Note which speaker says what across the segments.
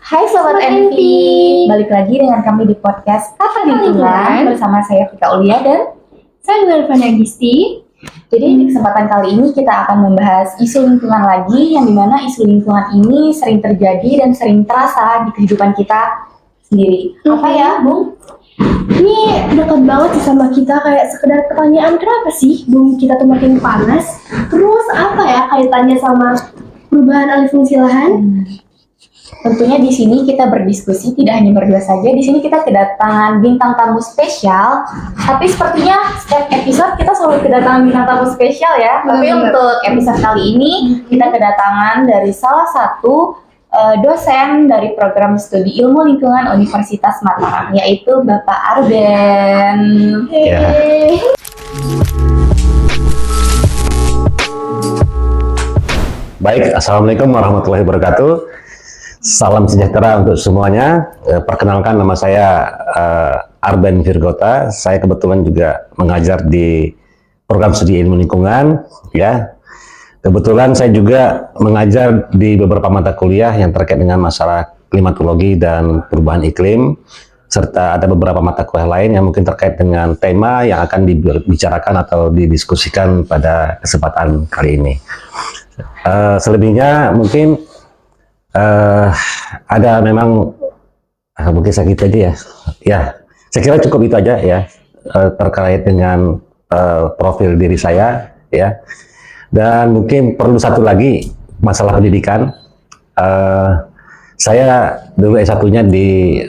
Speaker 1: Hai Sobat Envy, balik lagi dengan kami di podcast Kata Lingkungan bersama saya Vika Ulia dan
Speaker 2: saya Nurvana Gisti.
Speaker 1: Jadi di kesempatan kali ini kita akan membahas isu lingkungan lagi, yang dimana isu lingkungan ini sering terjadi dan sering terasa di kehidupan kita sendiri. Apa ya, Bung?
Speaker 2: Ini dekat banget sih sama kita, kayak sekedar pertanyaan, kenapa sih bumi kita tuh makin panas? Terus apa ya kaitannya sama perubahan alih fungsi lahan?
Speaker 1: Tentunya di sini kita berdiskusi tidak hanya berdua saja. Di sini kita kedatangan bintang tamu spesial. Tapi sepertinya setiap episode kita selalu kedatangan bintang tamu spesial ya. Tapi untuk episode kali ini kita kedatangan dari salah satu dosen dari program studi ilmu lingkungan Universitas Mataram, yaitu Bapak Arben.
Speaker 3: Ya. Baik, Assalamualaikum warahmatullahi wabarakatuh. Salam sejahtera untuk semuanya. Perkenalkan, nama saya Arben Virgota. Saya kebetulan juga mengajar di program studi ilmu lingkungan. Ya, kebetulan saya juga mengajar di beberapa mata kuliah yang terkait dengan masalah klimatologi dan perubahan iklim, serta ada beberapa mata kuliah lain yang mungkin terkait dengan tema yang akan dibicarakan atau didiskusikan pada kesempatan kali ini. Selebihnya mungkin ada memang mungkin segitu aja ya. Ya, saya kira cukup itu aja ya terkait dengan profil diri saya ya. Dan mungkin perlu satu lagi masalah pendidikan. Saya dulu S1-nya di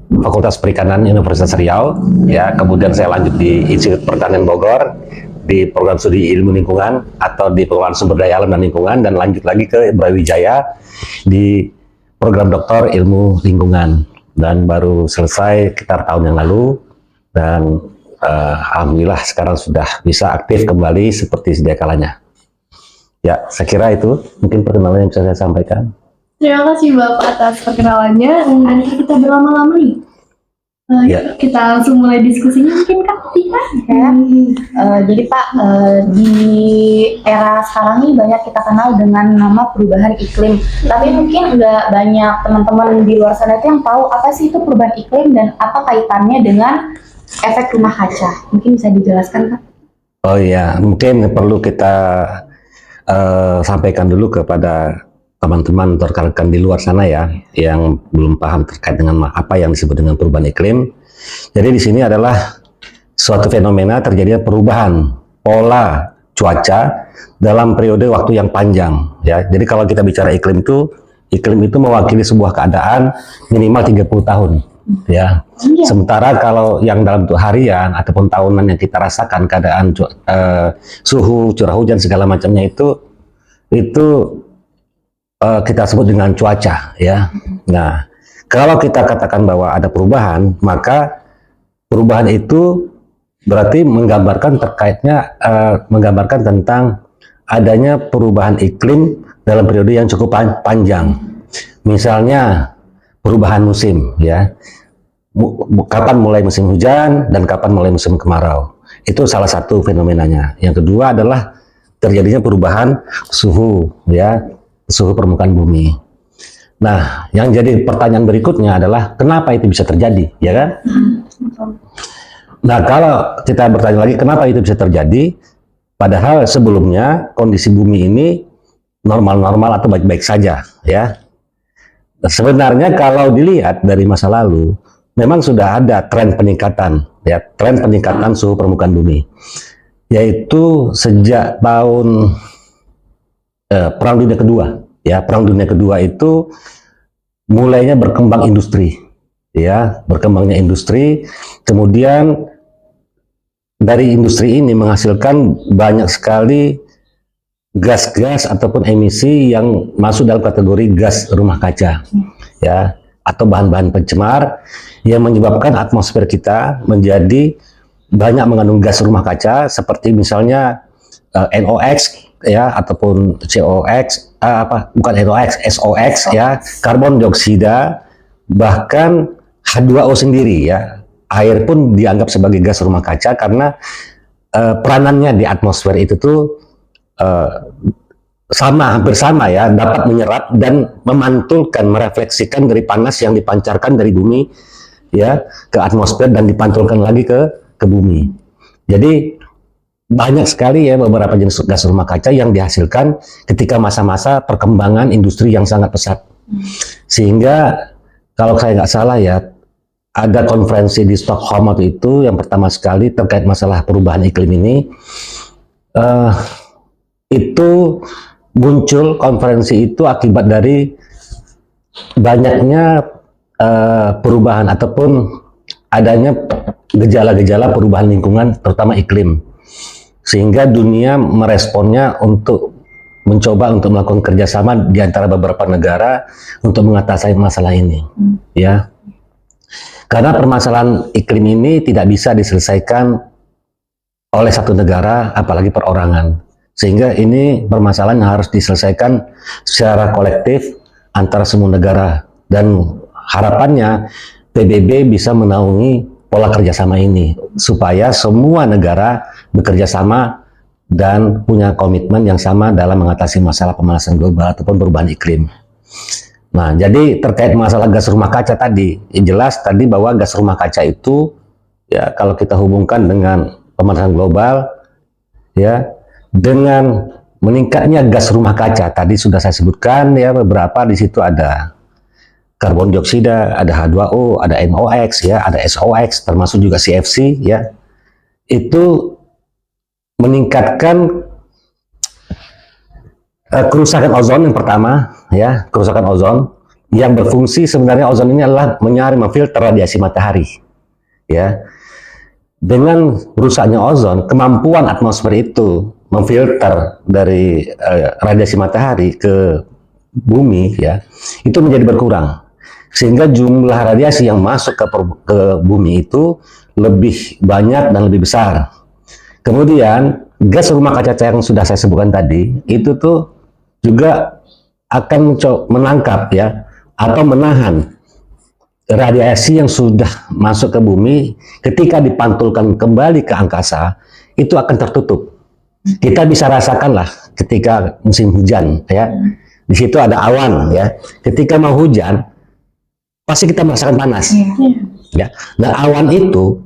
Speaker 3: Fakultas Perikanan Universitas Riau ya, kemudian saya lanjut di Institut Pertanian Bogor di program studi ilmu lingkungan atau di pengelolaan sumber daya alam dan lingkungan, dan lanjut lagi ke Brawijaya di program doktor ilmu lingkungan, dan baru selesai sekitar tahun yang lalu, dan alhamdulillah sekarang sudah bisa aktif kembali seperti sedia kalanya. Ya, saya kira itu mungkin perkenalan yang bisa saya sampaikan.
Speaker 2: Terima kasih Bapak atas perkenalannya. Dan kita berlama-lama nih.
Speaker 1: Ya.
Speaker 2: Kita langsung mulai diskusinya mungkin Kak Tika.
Speaker 1: Ya. Jadi Pak, di era sekarang ini banyak kita kenal dengan nama perubahan iklim. Tapi mungkin nggak banyak teman-teman di luar sana itu yang tahu apa sih itu perubahan iklim dan apa kaitannya dengan efek rumah kaca. Mungkin bisa dijelaskan Pak?
Speaker 3: Oh iya, mungkin perlu kita sampaikan dulu kepada teman-teman atau rekan-rekan di luar sana ya, yang belum paham terkait dengan apa yang disebut dengan perubahan iklim. Jadi di sini adalah suatu fenomena terjadinya perubahan pola cuaca dalam periode waktu yang panjang ya. Jadi kalau kita bicara iklim itu mewakili sebuah keadaan minimal 30 tahun ya. Sementara kalau yang dalam bentuk harian ataupun tahunan yang kita rasakan keadaan suhu, curah hujan segala macamnya itu kita sebut dengan cuaca ya. Nah, kalau kita katakan bahwa ada perubahan, maka perubahan itu berarti menggambarkan tentang adanya perubahan iklim dalam periode yang cukup panjang. Misalnya perubahan musim ya. Kapan mulai musim hujan dan kapan mulai musim kemarau. Itu salah satu fenomenanya. Yang kedua adalah terjadinya perubahan suhu ya. Suhu permukaan bumi. Nah, yang jadi pertanyaan berikutnya adalah kenapa itu bisa terjadi, ya kan? Nah, kalau kita bertanya lagi kenapa itu bisa terjadi, padahal sebelumnya kondisi bumi ini normal-normal atau baik-baik saja, ya. Sebenarnya kalau dilihat dari masa lalu, memang sudah ada tren peningkatan, ya, tren peningkatan suhu permukaan bumi, yaitu sejak tahun Perang Dunia Kedua, ya. Perang Dunia Kedua itu mulainya berkembang industri, ya, berkembangnya industri. Kemudian dari industri ini menghasilkan banyak sekali gas-gas ataupun emisi yang masuk dalam kategori gas rumah kaca, ya, atau bahan-bahan pencemar yang menyebabkan atmosfer kita menjadi banyak mengandung gas rumah kaca, seperti misalnya NOx ya, ataupun COX, bukan NOx, SOX ya, karbon dioksida, bahkan H2O sendiri ya. Air pun dianggap sebagai gas rumah kaca karena peranannya di atmosfer itu tuh hampir sama ya, dapat menyerap dan memantulkan, merefleksikan dari panas yang dipancarkan dari bumi ya ke atmosfer dan dipantulkan lagi ke bumi. Jadi banyak sekali ya beberapa jenis gas rumah kaca yang dihasilkan ketika masa-masa perkembangan industri yang sangat pesat. Sehingga kalau saya nggak salah ya, ada konferensi di Stockholm waktu itu yang pertama sekali terkait masalah perubahan iklim ini. Itu muncul konferensi itu akibat dari banyaknya perubahan ataupun adanya gejala-gejala perubahan lingkungan, terutama iklim, sehingga dunia meresponnya untuk mencoba untuk melakukan kerjasama di antara beberapa negara untuk mengatasi masalah ini, ya. Karena permasalahan iklim ini tidak bisa diselesaikan oleh satu negara, apalagi perorangan. Sehingga ini permasalahan yang harus diselesaikan secara kolektif antara semua negara. Dan harapannya PBB bisa menaungi pola kerjasama ini supaya semua negara bekerja sama dan punya komitmen yang sama dalam mengatasi masalah pemanasan global ataupun perubahan iklim. Nah, jadi terkait masalah gas rumah kaca tadi, jelas tadi bahwa gas rumah kaca itu ya kalau kita hubungkan dengan pemanasan global ya, dengan meningkatnya gas rumah kaca tadi sudah saya sebutkan ya, beberapa di situ ada karbon dioksida, ada H2O, ada NOx ya, ada SOx, termasuk juga CFC ya. Itu meningkatkan kerusakan ozon yang pertama ya, kerusakan ozon yang berfungsi sebenarnya ozon ini adalah menyaring, memfilter radiasi matahari ya. Dengan rusaknya ozon, kemampuan atmosfer itu memfilter dari radiasi matahari ke bumi ya, itu menjadi berkurang, sehingga jumlah radiasi yang masuk ke bumi itu lebih banyak dan lebih besar. Kemudian gas rumah kaca yang sudah saya sebutkan tadi itu tuh juga akan menangkap ya atau menahan radiasi yang sudah masuk ke bumi, ketika dipantulkan kembali ke angkasa itu akan tertutup. Kita bisa rasakanlah ketika musim hujan ya, di situ ada awan ya, ketika mau hujan pasti kita merasakan panas ya. Dan awan itu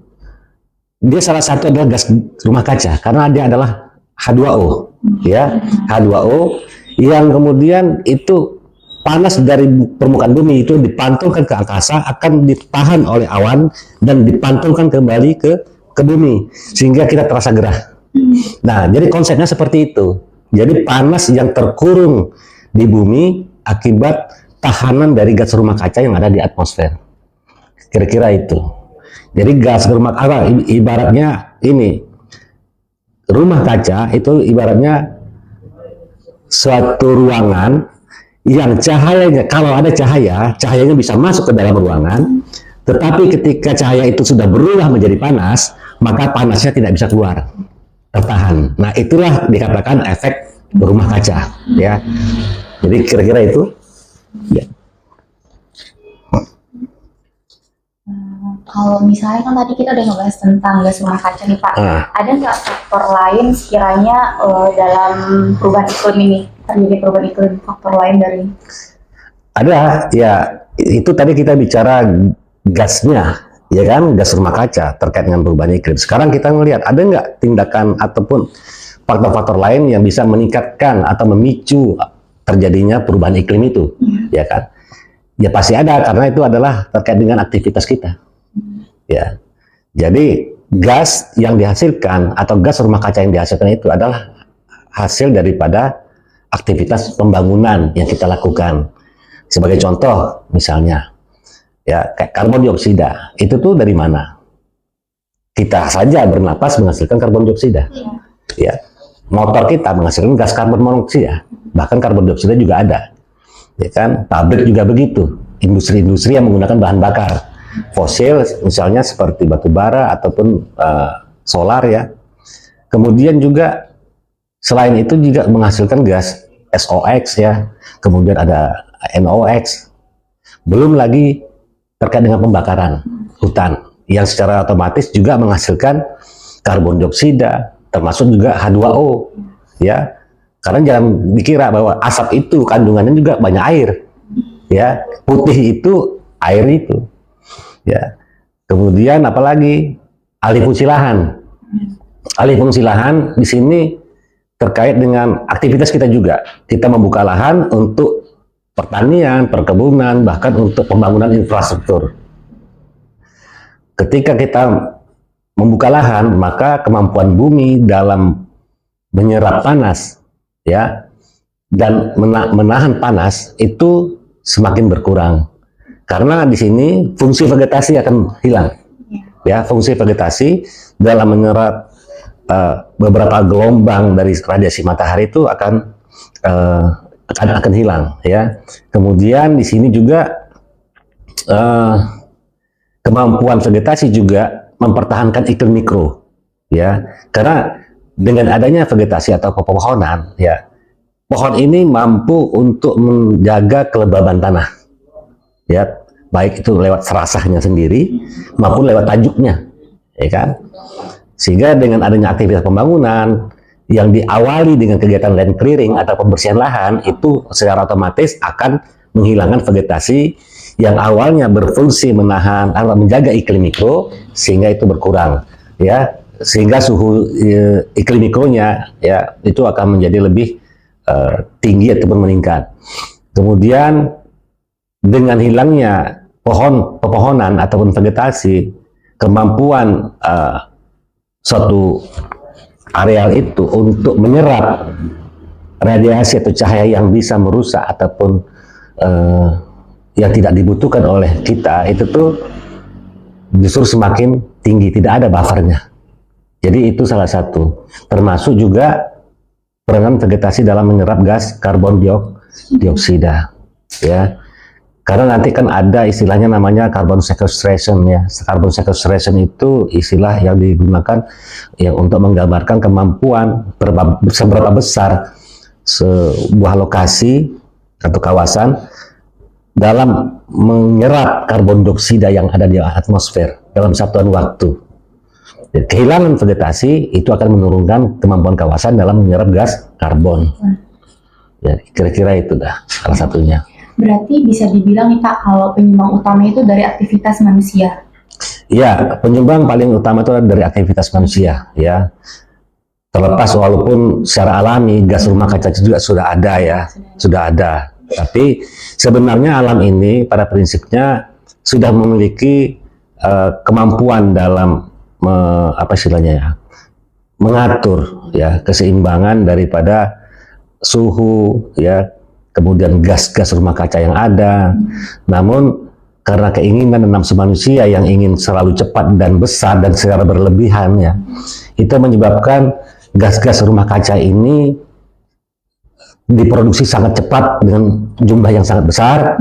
Speaker 3: dia salah satu adalah gas rumah kaca karena dia adalah H2O ya, H2O yang kemudian itu panas dari permukaan bumi itu dipantulkan ke angkasa, akan ditahan oleh awan dan dipantulkan kembali ke bumi sehingga kita terasa gerah. Nah, jadi konsepnya seperti itu. Jadi panas yang terkurung di bumi akibat tahanan dari gas rumah kaca yang ada di atmosfer. Kira-kira itu. Jadi gas rumah kaca ibaratnya ini, rumah kaca itu ibaratnya suatu ruangan yang cahayanya, kalau ada cahaya, cahayanya bisa masuk ke dalam ruangan, tetapi ketika cahaya itu sudah berubah menjadi panas, maka panasnya tidak bisa keluar, tertahan. Nah, itulah dikatakan efek rumah kaca ya. Jadi kira-kira itu ya.
Speaker 1: Kalau misalnya kan tadi kita udah ngebahas tentang gas rumah kaca nih Pak, ada nggak faktor lain sekiranya dalam perubahan iklim ini, terjadi perubahan iklim, faktor lain dari?
Speaker 3: Ada ya, itu tadi kita bicara gasnya ya kan, gas rumah kaca terkait dengan perubahan iklim. Sekarang kita melihat ada nggak tindakan ataupun faktor-faktor lain yang bisa meningkatkan atau memicu terjadinya perubahan iklim itu ya kan? Ya pasti ada, karena itu adalah terkait dengan aktivitas kita. Ya, jadi gas yang dihasilkan atau gas rumah kaca yang dihasilkan itu adalah hasil daripada aktivitas pembangunan yang kita lakukan. Sebagai contoh, misalnya, ya kayak karbon dioksida, itu tuh dari mana? Kita saja bernapas menghasilkan karbon dioksida. Ya, motor kita menghasilkan gas karbon monoksida, bahkan karbon dioksida juga ada. Ya kan, pabrik juga begitu. Industri-industri yang menggunakan bahan bakar fosil, misalnya seperti batu bara ataupun solar ya. Kemudian juga selain itu juga menghasilkan gas SOx ya, kemudian ada NOx. Belum lagi terkait dengan pembakaran hutan yang secara otomatis juga menghasilkan karbon dioksida, termasuk juga H2O ya. Karena jangan dikira bahwa asap itu kandungannya juga banyak air. Ya, putih itu air itu. Ya. Kemudian apalagi alih fungsi lahan. Alih fungsi lahan di sini terkait dengan aktivitas kita juga. Kita membuka lahan untuk pertanian, perkebunan, bahkan untuk pembangunan infrastruktur. Ketika kita membuka lahan, maka kemampuan bumi dalam menyerap panas, ya, dan menahan panas itu semakin berkurang. Karena di sini fungsi vegetasi akan hilang. Ya, fungsi vegetasi dalam menyerap beberapa gelombang dari radiasi matahari itu akan hilang, ya. Kemudian di sini juga kemampuan vegetasi juga mempertahankan iklim mikro, ya. Karena dengan adanya vegetasi atau pepohonan, ya, pohon ini mampu untuk menjaga kelembaban tanah, ya, baik itu lewat serasahnya sendiri maupun lewat tajuknya, ya kan. Sehingga dengan adanya aktivitas pembangunan yang diawali dengan kegiatan land clearing atau pembersihan lahan, itu secara otomatis akan menghilangkan vegetasi yang awalnya berfungsi menahan atau menjaga iklim mikro, sehingga itu berkurang, ya, sehingga suhu iklim mikronya, ya, itu akan menjadi lebih tinggi ataupun meningkat. Kemudian dengan hilangnya pepohonan ataupun vegetasi, kemampuan suatu areal itu untuk menyerap radiasi atau cahaya yang bisa merusak ataupun yang tidak dibutuhkan oleh kita, itu tuh justru semakin tinggi, tidak ada buffernya. Jadi itu salah satu, termasuk juga peranan vegetasi dalam menyerap gas karbon dioksida, ya. Karena nanti kan ada istilahnya namanya carbon sequestration, ya. Carbon sequestration itu istilah yang digunakan ya untuk menggambarkan kemampuan seberapa besar sebuah lokasi atau kawasan dalam menyerap karbon dioksida yang ada di atmosfer dalam satuan waktu. Kehilangan vegetasi itu akan menurunkan kemampuan kawasan dalam menyerap gas karbon. Ya, kira-kira itu dah salah satunya.
Speaker 1: Berarti bisa dibilang nih Kak, kalau penyumbang utama itu dari aktivitas manusia.
Speaker 3: Ya, penyumbang paling utama itu dari aktivitas manusia, ya. Terlepas walaupun secara alami gas rumah kaca juga sudah ada, ya, sudah ada. Tapi sebenarnya alam ini pada prinsipnya sudah memiliki kemampuan dalam apa istilahnya, ya, mengatur, ya, keseimbangan daripada suhu, ya, kemudian gas-gas rumah kaca yang ada. Namun karena keinginan dan nafsu manusia yang ingin selalu cepat dan besar dan secara berlebihan, ya, itu menyebabkan gas-gas rumah kaca ini diproduksi sangat cepat dengan jumlah yang sangat besar.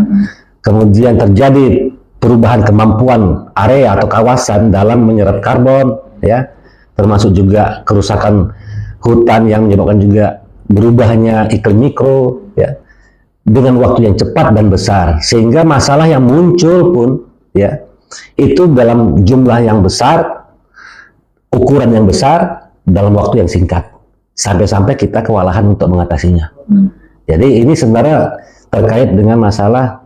Speaker 3: Kemudian terjadi perubahan kemampuan area atau kawasan dalam menyerap karbon, ya, termasuk juga kerusakan hutan yang menyebabkan juga berubahnya iklim mikro, ya, dengan waktu yang cepat dan besar, sehingga masalah yang muncul pun, ya, itu dalam jumlah yang besar, ukuran yang besar, dalam waktu yang singkat, sampai-sampai kita kewalahan untuk mengatasinya. Jadi ini sebenarnya terkait dengan masalah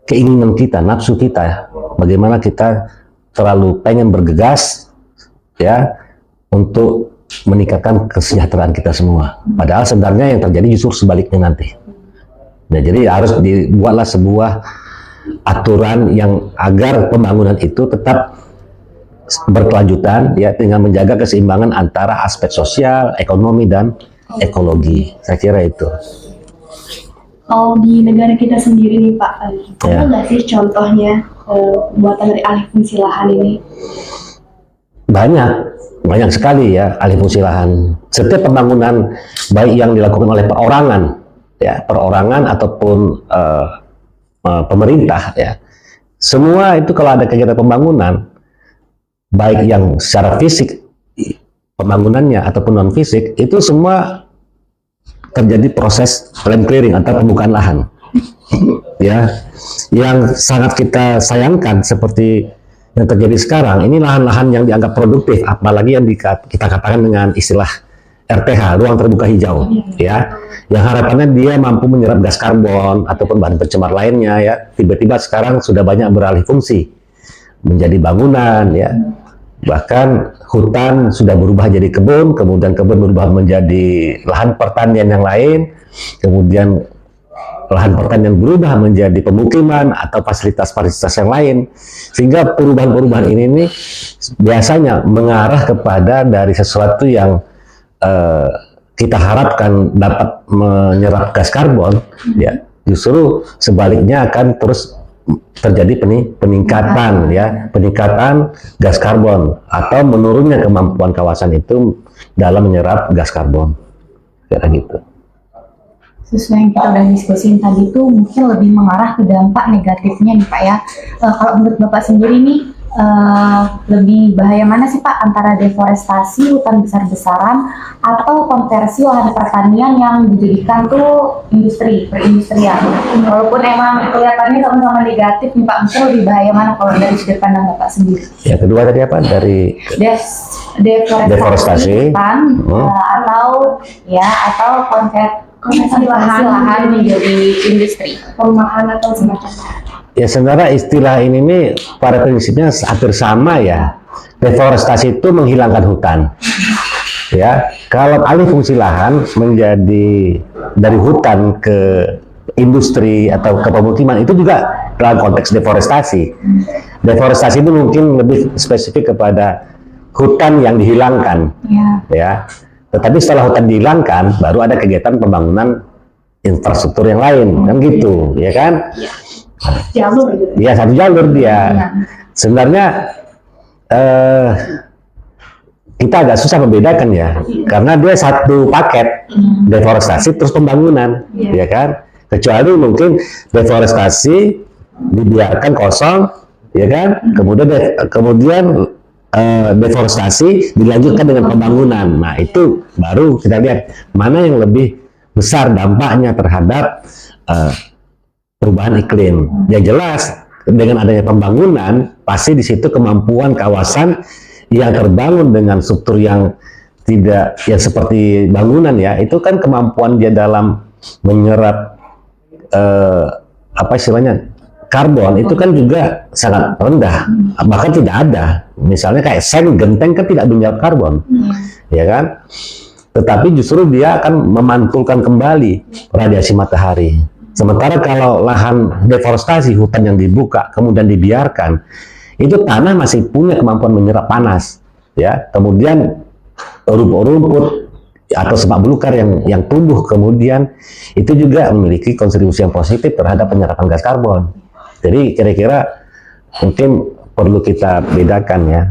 Speaker 3: keinginan kita, nafsu kita, bagaimana kita terlalu pengen bergegas, ya, untuk meningkatkan kesejahteraan kita semua. Padahal sebenarnya yang terjadi justru sebaliknya nanti. Nah, jadi harus dibuatlah sebuah aturan yang agar pembangunan itu tetap berkelanjutan, ya, dengan menjaga keseimbangan antara aspek sosial, ekonomi, dan ekologi. Saya kira itu.
Speaker 2: Kalau di negara kita sendiri nih Pak, ada
Speaker 3: Ya.
Speaker 2: nggak sih contohnya pembuatan dari alih fungsi lahan ini?
Speaker 3: Banyak sekali, ya, alih fungsi lahan. Setiap pembangunan baik yang dilakukan oleh perorangan, ya, perorangan ataupun pemerintah, ya, semua itu kalau ada kegiatan pembangunan, baik yang secara fisik pembangunannya ataupun non fisik, itu semua terjadi proses land clearing atau pembukaan lahan. Ya, yang sangat kita sayangkan seperti yang terjadi sekarang, ini lahan-lahan yang dianggap produktif, apalagi yang kita katakan dengan istilah RTH, ruang terbuka hijau, ya, yang harapannya dia mampu menyerap gas karbon ataupun bahan pencemar lainnya, ya. Tiba-tiba sekarang sudah banyak beralih fungsi menjadi bangunan, ya. Bahkan hutan sudah berubah jadi kebun, kemudian kebun berubah menjadi lahan pertanian yang lain, kemudian lahan pertanian berubah menjadi pemukiman atau fasilitas-fasilitas yang lain, sehingga perubahan-perubahan ini nih biasanya mengarah kepada dari sesuatu yang kita harapkan dapat menyerap gas karbon, ya, justru sebaliknya akan terus terjadi peningkatan, ya, peningkatan gas karbon atau menurunnya kemampuan kawasan itu dalam menyerap gas karbon, kayak gitu.
Speaker 1: Sesuai yang kita udah diskusin tadi tuh mungkin lebih mengarah ke dampak negatifnya nih Pak ya. Kalau menurut Bapak sendiri nih, lebih bahaya mana sih Pak antara deforestasi hutan besar-besaran atau konversi lahan pertanian yang dijadikan tuh perindustrian? Walaupun emang kelihatannya sama-sama negatif nih Pak, mungkin lebih bahaya mana kalau dari sudut pandang Bapak sendiri?
Speaker 3: Yang kedua tadi apa? Dari
Speaker 1: deforestasi hutan, atau konversi lahan menjadi industri,
Speaker 2: perumahan atau semacamnya.
Speaker 3: Ya, sebenarnya istilah ini nih pada prinsipnya hampir sama, ya. Deforestasi itu menghilangkan hutan, ya. Kalau alih fungsi lahan menjadi dari hutan ke industri atau ke pemukiman, itu juga dalam konteks deforestasi. Deforestasi itu mungkin lebih spesifik kepada hutan yang dihilangkan, ya. Tetapi setelah hutan dihilangkan, baru ada kegiatan pembangunan infrastruktur yang lain, kan gitu, ya kan?
Speaker 2: Jalur gitu.
Speaker 3: Ya, satu jalur dia. Sebenarnya kita agak susah membedakan, ya, karena dia satu paket, deforestasi terus pembangunan, ya kan? Kecuali mungkin deforestasi dibiarkan kosong, ya kan? Kemudian deforestasi dilanjutkan dengan pembangunan. Nah, itu baru kita lihat mana yang lebih besar dampaknya terhadap perubahan iklim. Yang jelas dengan adanya pembangunan, pasti di situ kemampuan kawasan yang terbangun dengan struktur yang tidak ya seperti bangunan, ya, itu kan kemampuan dia dalam menyerap apa istilahnya karbon itu kan juga sangat rendah, bahkan tidak ada. Misalnya kayak seng, genteng kan tidak menyerap karbon, ya kan? Tetapi justru dia akan memantulkan kembali radiasi matahari. Sementara kalau lahan deforestasi, hutan yang dibuka kemudian dibiarkan, itu tanah masih punya kemampuan menyerap panas, ya. Kemudian rumput-rumput atau semak belukar yang tumbuh kemudian itu juga memiliki kontribusi yang positif terhadap penyerapan gas karbon. Jadi kira-kira mungkin perlu kita bedakan, ya,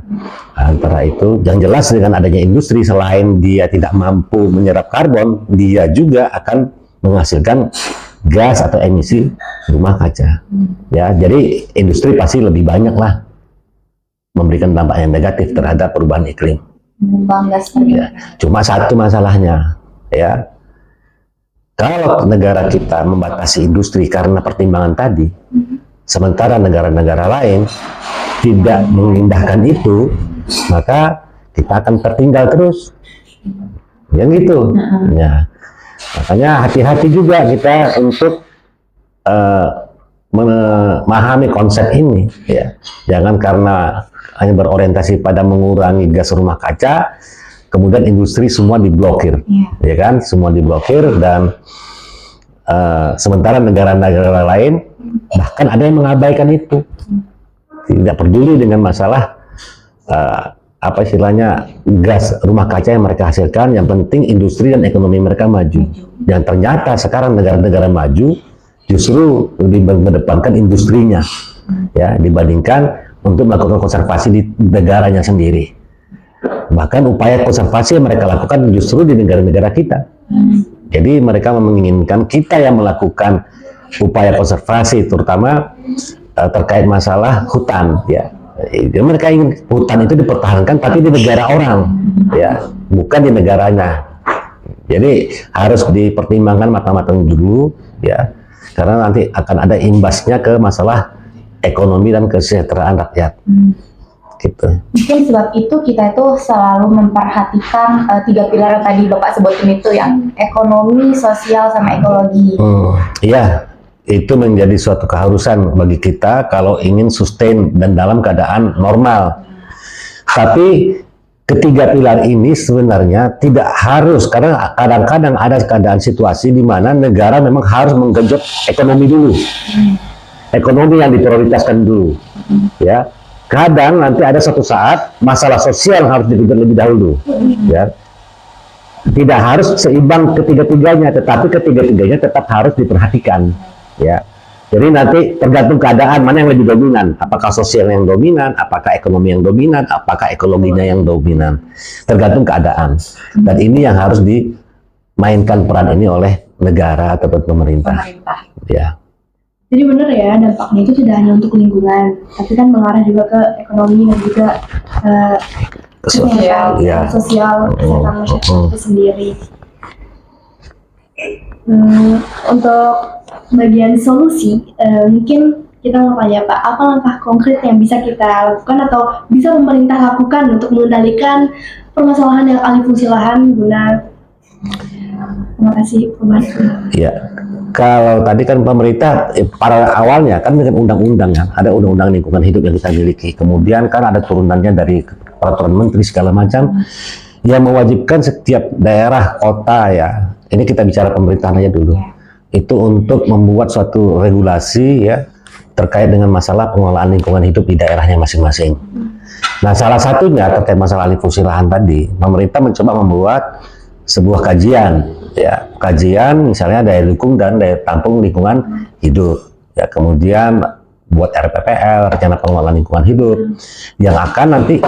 Speaker 3: antara itu. Yang jelas dengan adanya industri, selain dia tidak mampu menyerap karbon, dia juga akan menghasilkan gas atau emisi rumah kaca, ya. Jadi industri pasti lebih banyak lah memberikan dampak yang negatif terhadap perubahan iklim. Ya. Cuma satu masalahnya, ya, kalau negara kita membatasi industri karena pertimbangan tadi, sementara negara-negara lain tidak mengindahkan itu, maka kita akan tertinggal terus, yang gitu. Ya. Makanya hati-hati juga kita untuk memahami konsep ini, ya. Jangan karena hanya berorientasi pada mengurangi gas rumah kaca, kemudian industri semua diblokir, ya kan? Semua diblokir dan sementara negara-negara lain bahkan ada yang mengabaikan itu, tidak peduli dengan masalah apa istilahnya gas rumah kaca yang mereka hasilkan, yang penting industri dan ekonomi mereka maju. Dan ternyata sekarang negara-negara maju justru lebih mengedepankan industrinya, ya, dibandingkan untuk melakukan konservasi di negaranya sendiri. Bahkan upaya konservasi yang mereka lakukan justru di negara-negara kita. Jadi mereka menginginkan kita yang melakukan upaya konservasi, terutama terkait masalah hutan, ya. Mereka ingin hutan itu dipertahankan tapi di negara orang, ya, bukan di negaranya. Jadi harus dipertimbangkan matang-matang dulu, ya, karena nanti akan ada imbasnya ke masalah ekonomi dan kesejahteraan rakyat. gitu.
Speaker 1: Mungkin sebab itu kita itu selalu memperhatikan 3 pilar yang tadi Bapak sebutin itu, yang ekonomi, sosial, sama ekologi.
Speaker 3: Iya, itu menjadi suatu keharusan bagi kita kalau ingin sustain dan dalam keadaan normal. Tapi ketiga pilar ini sebenarnya tidak harus, karena kadang-kadang ada keadaan situasi di mana negara memang harus menggenjot ekonomi dulu. Ekonomi yang diprioritaskan dulu, ya. Kadang nanti ada suatu saat masalah sosial harus digenjot lebih dahulu, ya. Tidak harus seimbang ketiga-tiganya, tetapi ketiga-tiganya tetap harus diperhatikan, ya. Jadi nanti tergantung keadaan mana yang lebih dominan, apakah sosial yang dominan, apakah ekonomi yang dominan, apakah ekologinya yang dominan, tergantung keadaan. Dan ini yang harus dimainkan peran ini oleh negara ataupun pemerintah. Ya.
Speaker 2: Jadi benar ya, dampaknya itu tidak hanya untuk lingkungan, tapi kan mengarah juga ke ekonomi dan juga
Speaker 1: Sosial.
Speaker 3: Ya.
Speaker 2: sosial kesehatan masyarakat itu sendiri. Untuk bagian solusi, mungkin kita mau tanya Pak, apa langkah konkret yang bisa kita lakukan atau bisa pemerintah lakukan untuk mengendalikan permasalahan yang alih fungsi lahan guna mengatasi perubahan iklim?
Speaker 3: Ya. Kalau tadi kan pemerintah pada awalnya kan dengan undang-undang ya, ada undang-undang lingkungan hidup yang kita miliki. Kemudian kan ada turunannya dari peraturan menteri segala macam yang mewajibkan setiap daerah, kota ya. Ini kita bicara pemerintahan aja dulu. Itu untuk membuat suatu regulasi ya terkait dengan masalah pengelolaan lingkungan hidup di daerahnya masing-masing. Nah, salah satunya terkait masalah alih fungsi lahan tadi, pemerintah mencoba membuat sebuah kajian ya, kajian misalnya daya dukung dan daya tampung lingkungan hidup ya, kemudian buat RPPL, rencana pengelolaan lingkungan hidup, yang akan nanti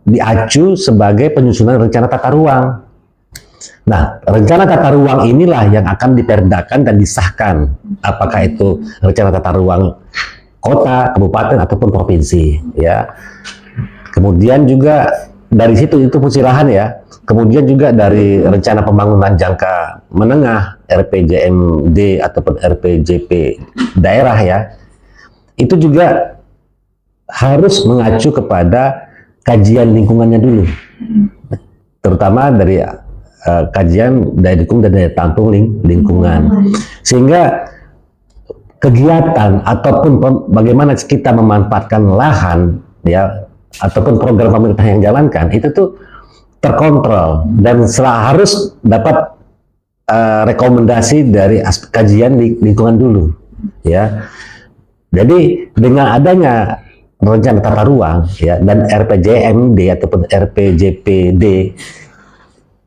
Speaker 3: diacu sebagai penyusunan rencana tata ruang. Nah, rencana tata ruang inilah yang akan diperdakan dan disahkan, apakah itu rencana tata ruang kota, kabupaten ataupun provinsi ya. Kemudian juga dari situ itu fungsi lahan ya. Kemudian juga dari rencana pembangunan jangka menengah RPJMD ataupun RPJP daerah ya, itu juga harus mengacu kepada kajian lingkungannya dulu, terutama dari kajian daya dukung dan daya tampung lingkungan, sehingga kegiatan ataupun bagaimana kita memanfaatkan lahan ya, ataupun program pemerintah yang jalankan itu tuh terkontrol dan harus dapat rekomendasi dari kajian lingkungan dulu ya. Jadi dengan adanya rencana tata ruang ya dan RPJMD ataupun RPJPD,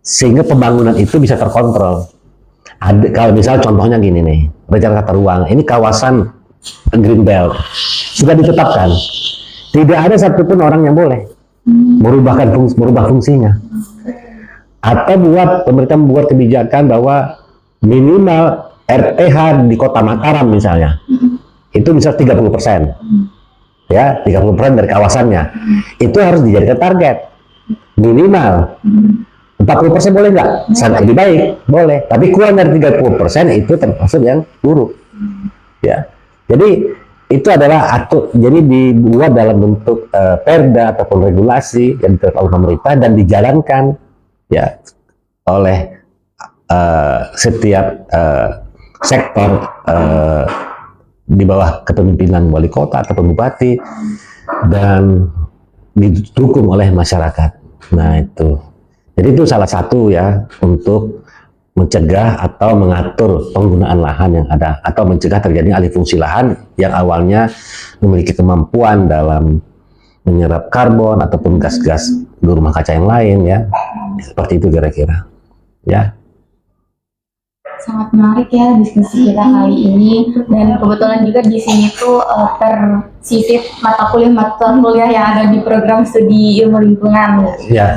Speaker 3: sehingga pembangunan itu bisa terkontrol. Kalau misalnya contohnya gini nih, rencana tata ruang ini kawasan Green Belt sudah ditetapkan, tidak ada satupun orang yang boleh merubah fungsinya, atau pemerintah membuat kebijakan bahwa minimal RPH di kota Mataram misalnya itu bisa 30% ya, 30% dari kawasannya itu harus dijadikan target minimal. 40% boleh nggak? Sangat lebih baik, boleh. Tapi kurang dari 30% itu termasuk yang buruk ya. Jadi itu adalah jadi dibuat dalam bentuk perda ataupun regulasi yang ditetapkan oleh pemerintah dan dijalankan ya oleh setiap sektor di bawah kepemimpinan wali kota atau bupati dan didukung oleh masyarakat. Nah itu, jadi itu salah satu ya untuk mencegah atau mengatur penggunaan lahan yang ada, atau mencegah terjadi alih fungsi lahan yang awalnya memiliki kemampuan dalam menyerap karbon ataupun gas-gas rumah kaca yang lain ya, seperti itu kira-kira ya.
Speaker 1: Sangat menarik ya diskusi kita kali ini, dan kebetulan juga di sini tuh tersisip mata kuliah yang ada di program studi ilmu lingkungan
Speaker 3: ya,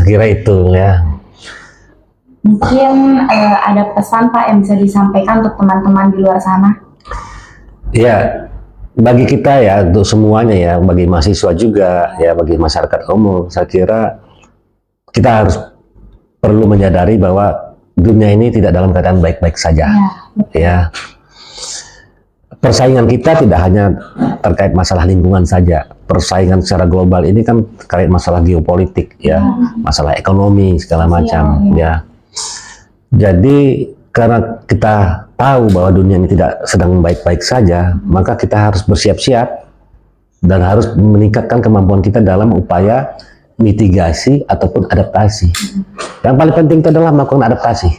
Speaker 3: kira itu ya.
Speaker 1: Mungkin ada pesan Pak yang bisa disampaikan untuk teman-teman di luar sana?
Speaker 3: Ya, bagi kita ya, untuk semuanya ya, bagi mahasiswa juga ya, bagi masyarakat umum, saya kira kita harus perlu menyadari bahwa dunia ini tidak dalam keadaan baik-baik saja ya. Persaingan kita tidak hanya terkait masalah lingkungan saja, persaingan secara global ini kan terkait masalah geopolitik ya, masalah ekonomi segala macam ya. Jadi karena kita tahu bahwa dunia ini tidak sedang baik-baik saja, maka kita harus bersiap-siap dan harus meningkatkan kemampuan kita dalam upaya mitigasi ataupun adaptasi. Yang paling penting itu adalah melakukan adaptasi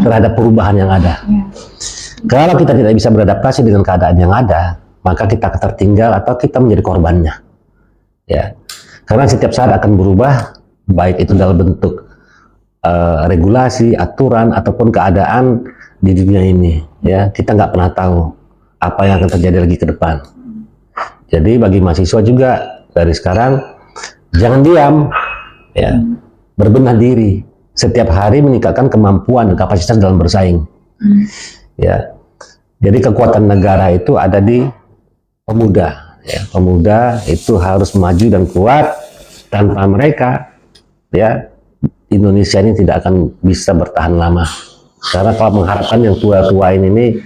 Speaker 3: terhadap perubahan yang ada. Kalau kita tidak bisa beradaptasi dengan keadaan yang ada, maka kita tertinggal atau kita menjadi korbannya. Ya, karena setiap saat akan berubah, baik itu dalam bentuk regulasi, aturan ataupun keadaan di dunia ini. Ya, kita nggak pernah tahu apa yang akan terjadi lagi ke depan. Jadi bagi mahasiswa juga dari sekarang jangan diam, ya, berbenah diri. Setiap hari meningkatkan kemampuan dan kapasitas dalam bersaing. Ya, jadi kekuatan negara itu ada di pemuda. Ya, pemuda itu harus maju dan kuat. Tanpa mereka, ya, Indonesia ini tidak akan bisa bertahan lama. Karena kalau mengharapkan yang tua-tua ini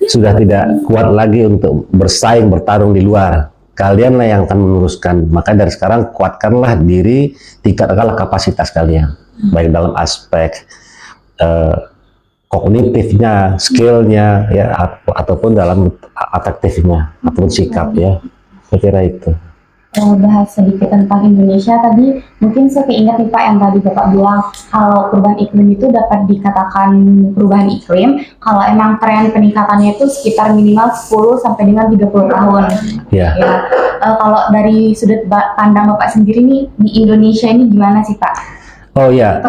Speaker 3: sudah tidak kuat lagi untuk bersaing, bertarung di luar. Kalianlah yang akan meneruskan. Maka dari sekarang kuatkanlah diri, tingkatkanlah kapasitas kalian, baik dalam aspek kognitifnya, skillnya, ya, ataupun dalam afektifnya, ataupun sikap, ya. Saya kira itu.
Speaker 1: Bahas sedikit tentang Indonesia tadi, mungkin saya keinget nih Pak yang tadi Bapak bilang kalau perubahan iklim itu dapat dikatakan perubahan iklim kalau emang tren peningkatannya itu sekitar minimal 10 sampai dengan 30 tahun.
Speaker 3: Ya.
Speaker 1: Ya. Kalau dari sudut pandang Bapak sendiri nih di Indonesia ini gimana sih Pak?
Speaker 3: Oh ya,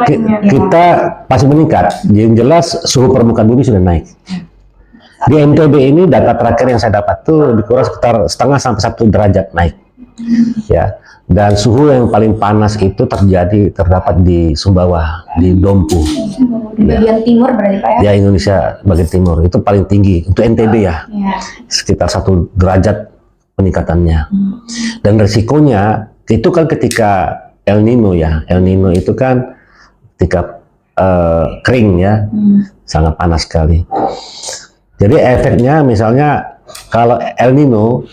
Speaker 3: kita pasti meningkat. Yang jelas suhu permukaan bumi sudah naik. Di NTB ini data terakhir yang saya dapat tuh dikurang sekitar 0,5 sampai 1 derajat naik. Ya, dan suhu yang paling panas itu terdapat di Sumbawa, di Dompu.
Speaker 1: Di bagian timur berarti Pak ya?
Speaker 3: Ya, Indonesia bagian timur itu paling tinggi untuk NTB ya. Sekitar 1 derajat peningkatannya. Dan resikonya itu kan ketika El Nino ya. El Nino itu kan ketika kering ya, sangat panas sekali. Jadi efeknya misalnya kalau El Nino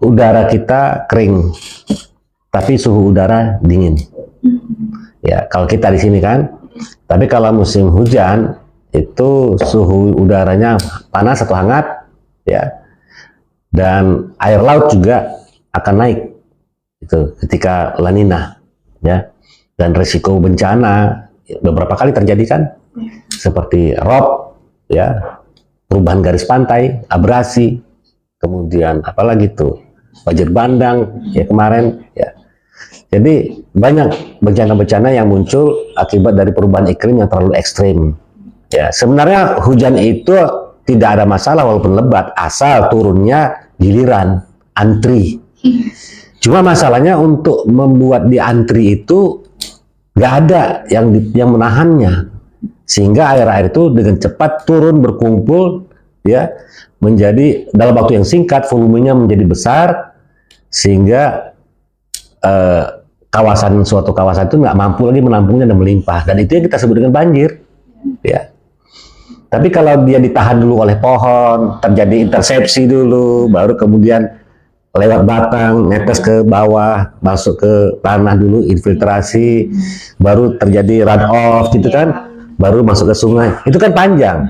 Speaker 3: udara kita kering, tapi suhu udara dingin. Ya, kalau kita di sini kan. Tapi kalau musim hujan itu suhu udaranya panas atau hangat, ya. Dan air laut juga akan naik. Itu ketika La Nina, ya. Dan risiko bencana beberapa kali terjadi kan, seperti rob, ya, perubahan garis pantai, abrasi, kemudian apalagi tuh banjir bandang ya kemarin ya. Jadi banyak bencana-bencana yang muncul akibat dari perubahan iklim yang terlalu ekstrim. Ya, sebenarnya hujan itu tidak ada masalah walaupun lebat, asal turunnya giliran, antri. Cuma masalahnya untuk membuat di antri itu nggak ada yang menahannya, sehingga air-air itu dengan cepat turun berkumpul ya, menjadi dalam waktu yang singkat volumenya menjadi besar sehingga suatu kawasan itu nggak mampu lagi menampungnya dan melimpah, dan itu yang kita sebut dengan banjir ya. Tapi kalau dia ditahan dulu oleh pohon, terjadi intersepsi dulu, baru kemudian lewat batang netes ke bawah, masuk ke tanah dulu, infiltrasi, baru terjadi run off gitu kan, baru masuk ke sungai, itu kan panjang.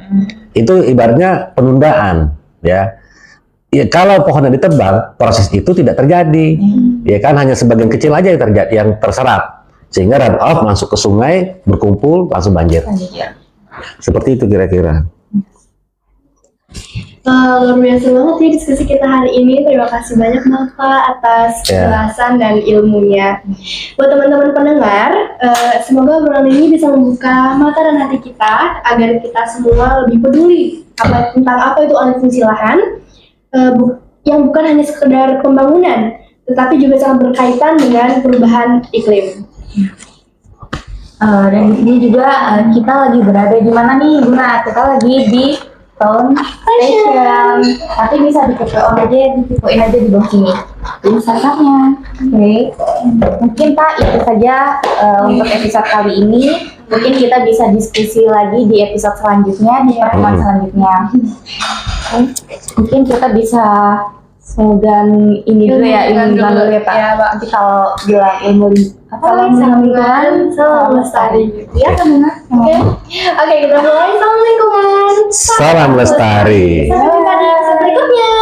Speaker 3: Itu ibaratnya penundaan ya. Ya, kalau pohonnya ditebang, proses itu tidak terjadi. Ya kan, hanya sebagian kecil aja yang terjadi, yang terserap. Sehingga run off masuk ke sungai, berkumpul, langsung banjir. Seperti itu kira-kira.
Speaker 2: Luar biasa banget ya diskusi kita hari ini. Terima kasih banyak Bapak atas penjelasan dan ilmunya. Buat teman-teman pendengar, semoga obrolan ini bisa membuka mata dan hati kita agar kita semua lebih peduli tentang apa itu alih fungsi lahan, yang bukan hanya sekedar pembangunan, tetapi juga sangat berkaitan dengan perubahan iklim.
Speaker 1: Dan di sini juga kita lagi berada di mana nih Bunda? Kita lagi di Town Station. Tapi bisa dikepoin aja, dikepoin aja di bawah sini. Ini startupnya. Oke. Mungkin Pak itu saja untuk episode kali ini. Mungkin kita bisa diskusi lagi di episode selanjutnya, di pertemuan selanjutnya. Mungkin kita bisa Semoga ini dulu ya, ilmu lingkungan dulu ya Pak.
Speaker 2: Iya, Pak.
Speaker 1: Nanti kalau bilang ilmu
Speaker 2: Salam lingkungan, salam lestari. Ya, teman-teman. Oke, kita mulai. Salam lingkungan.
Speaker 3: Salam lestari.
Speaker 2: Sampai jumpa di episode berikutnya.